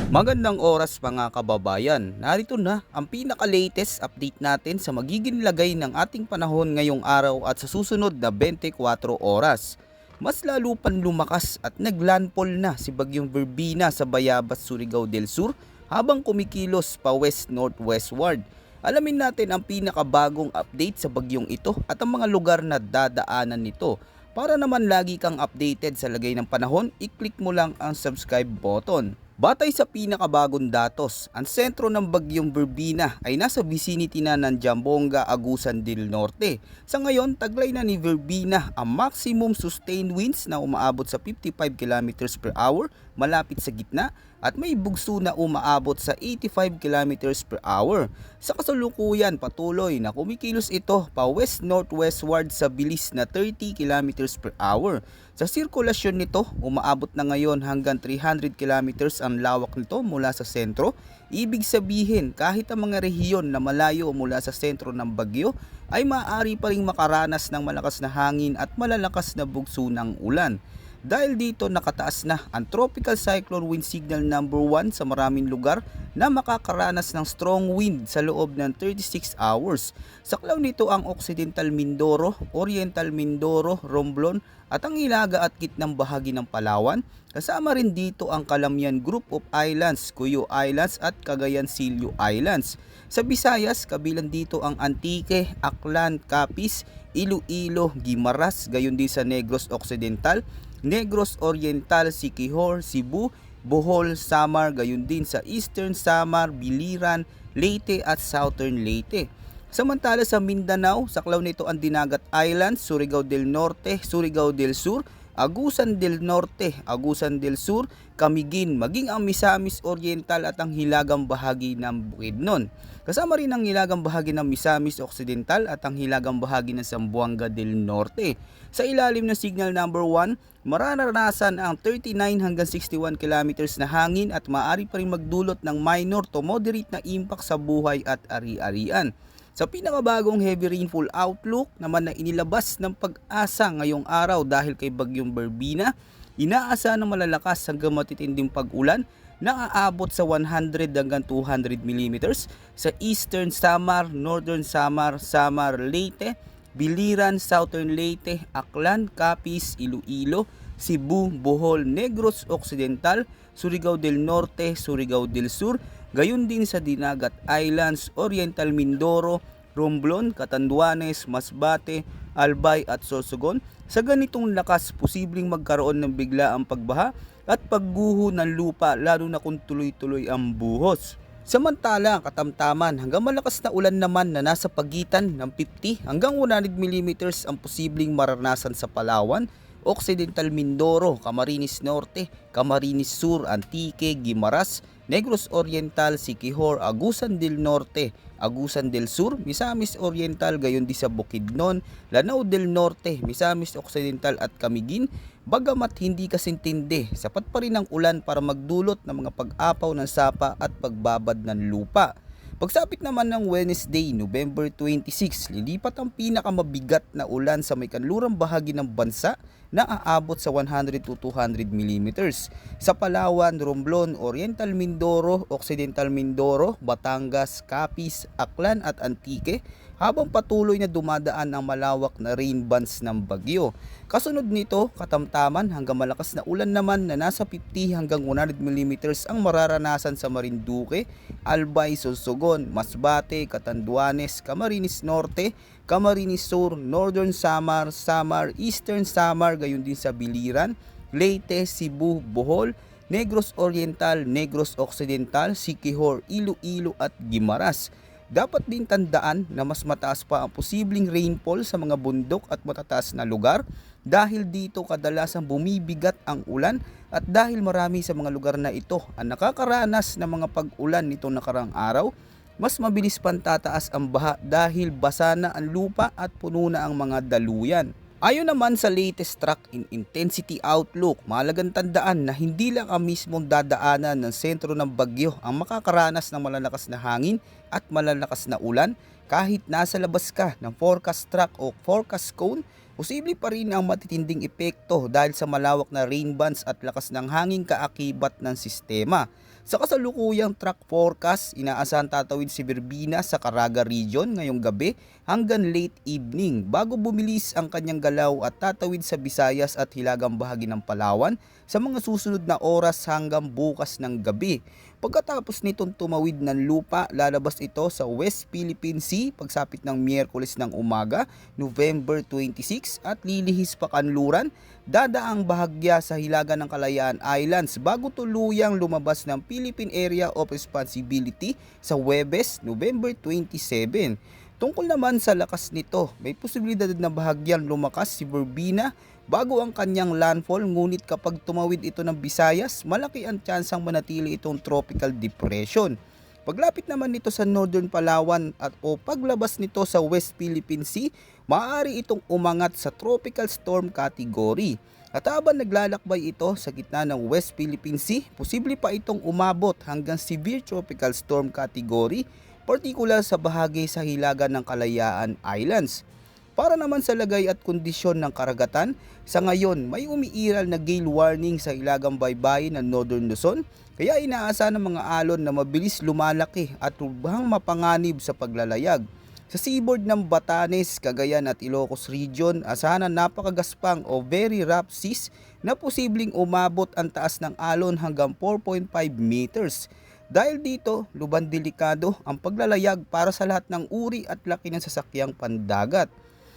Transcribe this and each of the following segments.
Magandang oras mga kababayan. Narito na ang pinaka-latest update natin sa magiging lagay ng ating panahon ngayong araw at sa susunod na 24 oras. Mas lalo pang lumakas at naglandfall na si Bagyong Verbena sa Bayabas, Surigao del Sur habang kumikilos pa west-northwestward. Alamin natin ang pinakabagong update sa bagyong ito at ang mga lugar na dadaanan nito. Para naman lagi kang updated sa lagay ng panahon, i-click mo lang ang subscribe button. Batay sa pinakabagong datos, ang sentro ng Bagyong Verbena ay nasa vicinity na ng Zamboanga, Agusan del Norte. Sa ngayon, taglay na ni Verbena ang maximum sustained winds na umaabot sa 55 km per hour malapit sa gitna at may bugso na umaabot sa 85 km per hour. Sa kasalukuyan, patuloy na kumikilos ito pa west-northwestward sa bilis na 30 km per hour. Sa sirkulasyon nito, umaabot na ngayon hanggang 300 kilometers ang lawak nito mula sa sentro. Ibig sabihin, kahit ang mga rehiyon na malayo mula sa sentro ng bagyo ay maaari pa ring makaranas ng malakas na hangin at malalakas na bugso ng ulan. Dahil dito nakataas na ang Tropical Cyclone Wind Signal number 1 sa maraming lugar na makakaranas ng strong wind sa loob ng 36 hours. Saklaw nito ang Occidental Mindoro, Oriental Mindoro, Romblon at ang Hilaga at gitnang bahagi ng Palawan. Kasama rin dito ang Calamian Group of Islands, Cuyo Islands at Cagayan Silio Islands. Sa Visayas, kabilang dito ang Antique, Aklan, Capiz, Iloilo, Guimaras, gayon din sa Negros Occidental, Negros Oriental, Siquijor, Cebu, Bohol, Samar, gayon din sa Eastern Samar, Biliran, Leyte at Southern Leyte. Samantala sa Mindanao, saklaw nito ang Dinagat Islands, Surigao del Norte, Surigao del Sur, Agusan del Norte, Agusan del Sur, Camiguin, maging ang Misamis Oriental at ang hilagang bahagi ng Bukidnon. Kasama rin ang hilagang bahagi ng Misamis Occidental at ang hilagang bahagi ng Zamboanga del Norte. Sa ilalim ng signal number 1, mararanasan ang 39 hanggang 61 kilometers na hangin at maaari pa rin magdulot ng minor to moderate na impact sa buhay at ari-arian. Sa pinakabagong heavy rainfall outlook naman na inilabas ng Pag-asa ngayong araw dahil kay Bagyong Verbena, inaasahan ng malalakas hanggang matitinding pag-ulan na aabot sa 100 hanggang 200 mm sa Eastern Samar, Northern Samar, Samar, Leyte, Biliran, Southern Leyte, Aklan, Capiz, Iloilo, Cebu, Bohol, Negros Occidental, Surigao del Norte, Surigao del Sur, gayon din sa Dinagat Islands, Oriental Mindoro, Romblon, Catanduanes, Masbate, Albay at Sorsogon. Sa ganitong lakas, posibleng magkaroon ng biglaang pagbaha at pagguho ng lupa lalo na kung tuloy-tuloy ang buhos. Samantala, katamtaman hanggang malakas na ulan naman na nasa pagitan ng 50 hanggang 100 mm ang posibleng maranasan sa Palawan, Occidental Mindoro, Camarines Norte, Camarines Sur, Antique, Guimaras, Negros Oriental, Siquijor, Agusan del Norte, Agusan del Sur, Misamis Oriental, gayon din sa Bukidnon, Lanao del Norte, Misamis Occidental at Camiguin. Bagamat hindi kasintindi, sapat pa rin ang ulan para magdulot ng mga pag-apaw ng sapa at pagbabad ng lupa. Pagsapit naman ng Wednesday, November 26, lilipat ang pinakamabigat na ulan sa may kanlurang bahagi ng bansa na aabot sa 100 to 200 mm. Sa Palawan, Romblon, Oriental Mindoro, Occidental Mindoro, Batangas, Capiz, Aklan at Antique, habang patuloy na dumadaan ang malawak na rain bands ng bagyo. Kasunod nito, katamtaman hanggang malakas na ulan naman na nasa 50 hanggang 100 mm ang mararanasan sa Marinduque, Albay, Sorsogon, Masbate, Catanduanes, Camarines Norte, Camarines Sur, Northern Samar, Samar, Eastern Samar, gayon din sa Biliran, Leyte, Cebu, Bohol, Negros Oriental, Negros Occidental, Siquijor, Iloilo at Guimaras. Dapat din tandaan na mas mataas pa ang posibleng rainfall sa mga bundok at matataas na lugar dahil dito kadalasang bumibigat ang ulan at dahil marami sa mga lugar na ito ang nakakaranas ng mga pag-ulan nitong nakarang araw, mas mabilis pang tataas ang baha dahil basa na ang lupa at puno na ang mga daluyan. Ayon naman sa latest track in intensity outlook, mahalagang tandaan na hindi lang ang mismong dadaanan ng sentro ng bagyo ang makakaranas ng malalakas na hangin at malalakas na ulan. Kahit nasa labas ka ng forecast track o forecast cone, Posible pa rin ang matitinding epekto dahil sa malawak na rain bands at lakas ng hangin kaakibat ng sistema. Sa kasalukuyang track forecast, inaasahan tatawid si Birbina sa Caraga region ngayong gabi hanggang late evening bago bumilis ang kanyang galaw at tatawid sa Visayas at hilagang bahagi ng Palawan sa mga susunod na oras hanggang bukas ng gabi. Pagkatapos nitong tumawid ng lupa, lalabas ito sa West Philippine Sea pagsapit ng Miyerkules ng umaga, November 26 at lilihis pa kanluran, dadaang bahagya sa hilaga ng Kalayaan Islands bago tuluyang lumabas ng Philippine Area of Responsibility sa Huwebes, November 27. Tungkol naman sa lakas nito, may posibilidad na bahagyang lumakas si Birbina bago ang kanyang landfall, ngunit kapag tumawid ito ng Visayas, malaki ang tsansang manatili itong tropical depression. Paglapit naman nito sa Northern Palawan at o paglabas nito sa West Philippine Sea, maaari itong umangat sa tropical storm category. At habang naglalakbay ito sa gitna ng West Philippine Sea, posible pa itong umabot hanggang severe tropical storm category, partikular sa bahagi sa hilaga ng Kalayaan Islands. Para naman sa lagay at kondisyon ng karagatan, sa ngayon may umiiral na gale warning sa hilagang baybayin ng Northern Luzon, kaya inaasahan ng mga alon na mabilis lumalaki at lubhang mapanganib sa paglalayag. Sa seaboard ng Batanes, Cagayan at Ilocos Region, asahan ang napakagaspang o very rough seas na posibleng umabot ang taas ng alon hanggang 4.5 meters. Dahil dito, lubhang delikado ang paglalayag para sa lahat ng uri at laki ng sasakyang pandagat.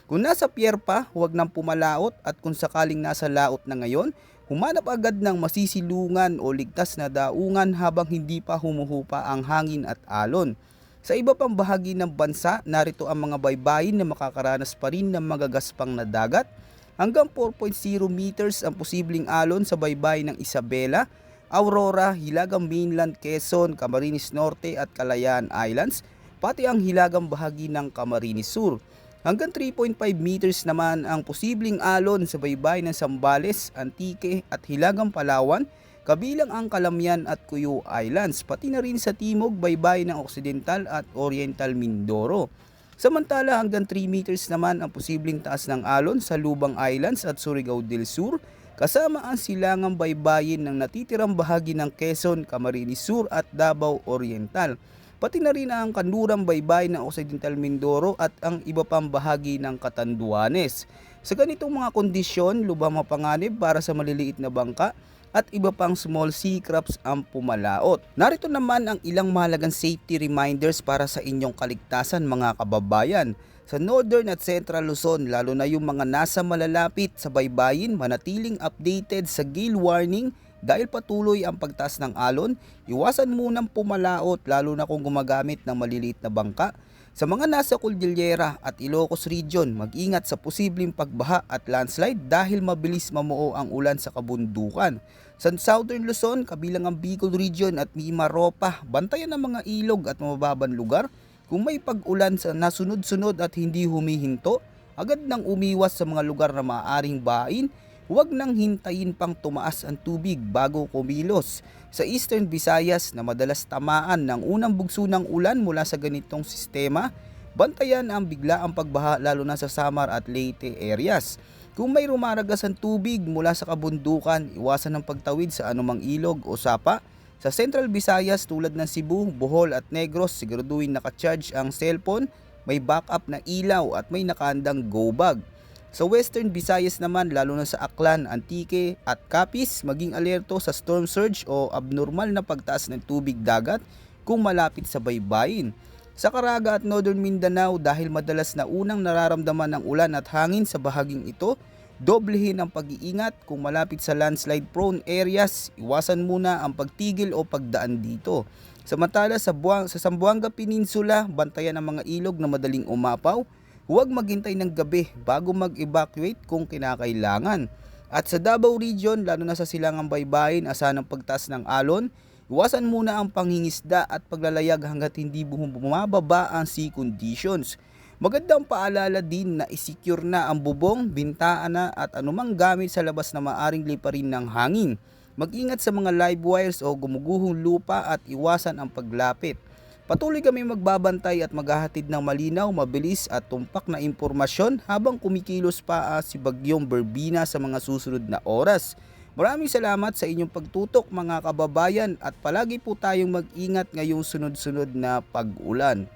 Kung nasa pier pa, huwag nang pumalaot at kung sakaling nasa laot na ngayon, humanap agad ng masisilungan o ligtas na daungan habang hindi pa humuhupa ang hangin at alon. Sa iba pang bahagi ng bansa, narito ang mga baybayin na makakaranas pa rin ng magagaspang na dagat. Hanggang 4.0 meters ang posibleng alon sa baybayin ng Isabela, Aurora, hilagang mainland Quezon, Camarines Norte at Kalayaan Islands, pati ang hilagang bahagi ng Camarines Sur. Hanggang 3.5 meters naman ang posibleng alon sa baybayin ng Zambales, Antique at hilagang Palawan, kabilang ang Calamian at Cuyo Islands, pati na rin sa timog baybayin ng Occidental at Oriental Mindoro. Samantala hanggang 3 meters naman ang posibleng taas ng alon sa Lubang Islands at Surigao del Sur, kasama ang silangang baybayin ng natitirang bahagi ng Quezon, Camarines Sur at Davao Oriental, pati na rin ang kanlurang baybayin ng Occidental Mindoro at ang iba pang bahagi ng Catanduanes. Sa ganitong mga kondisyon, lubhang mapanganib para sa maliliit na bangka at iba pang small sea crabs ang pumalaot. Narito naman ang ilang mahalagang safety reminders para sa inyong kaligtasan mga kababayan. Sa Northern at Central Luzon, lalo na yung mga nasa malalapit sa baybayin, manatiling updated sa gale warning dahil patuloy ang pagtaas ng alon. Iwasan munang pumalaot lalo na kung gumagamit ng maliliit na bangka. Sa mga nasa Cordillera at Ilocos Region, mag-ingat sa posibleng pagbaha at landslide dahil mabilis mamuo ang ulan sa kabundukan. Sa Southern Luzon, kabilang ang Bicol Region at Mimaropa, bantayan ang mga ilog at mababang lugar. Kung may pag-ulan sa nasunod-sunod at hindi humihinto, agad nang umiwas sa mga lugar na maaaring bahain. Huwag nang hintayin pang tumaas ang tubig bago kumilos. Sa Eastern Visayas na madalas tamaan ng unang bugso ng ulan mula sa ganitong sistema, bantayan ang biglaang pagbaha lalo na sa Samar at Leyte areas. Kung may rumaragas ang tubig mula sa kabundukan, iwasan ang pagtawid sa anumang ilog o sapa. Sa Central Visayas tulad ng Cebu, Bohol at Negros, siguraduhin naka-charge ang cellphone, may backup na ilaw at may nakahandang go bag. Sa Western Visayas naman, lalo na sa Aklan, Antique at Capiz, maging alerto sa storm surge o abnormal na pagtaas ng tubig dagat kung malapit sa baybayin. Sa Caraga at Northern Mindanao, dahil madalas na unang nararamdaman ng ulan at hangin sa bahaging ito, doblehin ang pag-iingat kung malapit sa landslide prone areas, iwasan muna ang pagtigil o pagdaan dito. Samantala sa Zamboanga Peninsula, bantayan ang mga ilog na madaling umapaw. Huwag maghintay ng gabi bago mag-evacuate kung kinakailangan. At sa Davao Region, lalo na sa silangang baybayin, asahan ang pagtaas ng alon. Iwasan muna ang panghingisda at paglalayag hanggat hindi bumababa ang sea conditions. Magandang paalala din na isecure na ang bubong, bintana at anumang gamit sa labas na maaring liparin ng hangin. Mag-ingat sa mga live wires o gumuguhong lupa at iwasan ang paglapit. Patuloy kami magbabantay at maghahatid ng malinaw, mabilis at tumpak na impormasyon habang kumikilos pa si Bagyong Berbina sa mga susunod na oras. Maraming salamat sa inyong pagtutok mga kababayan at palagi po tayong mag-ingat ngayong sunod-sunod na pag-ulan.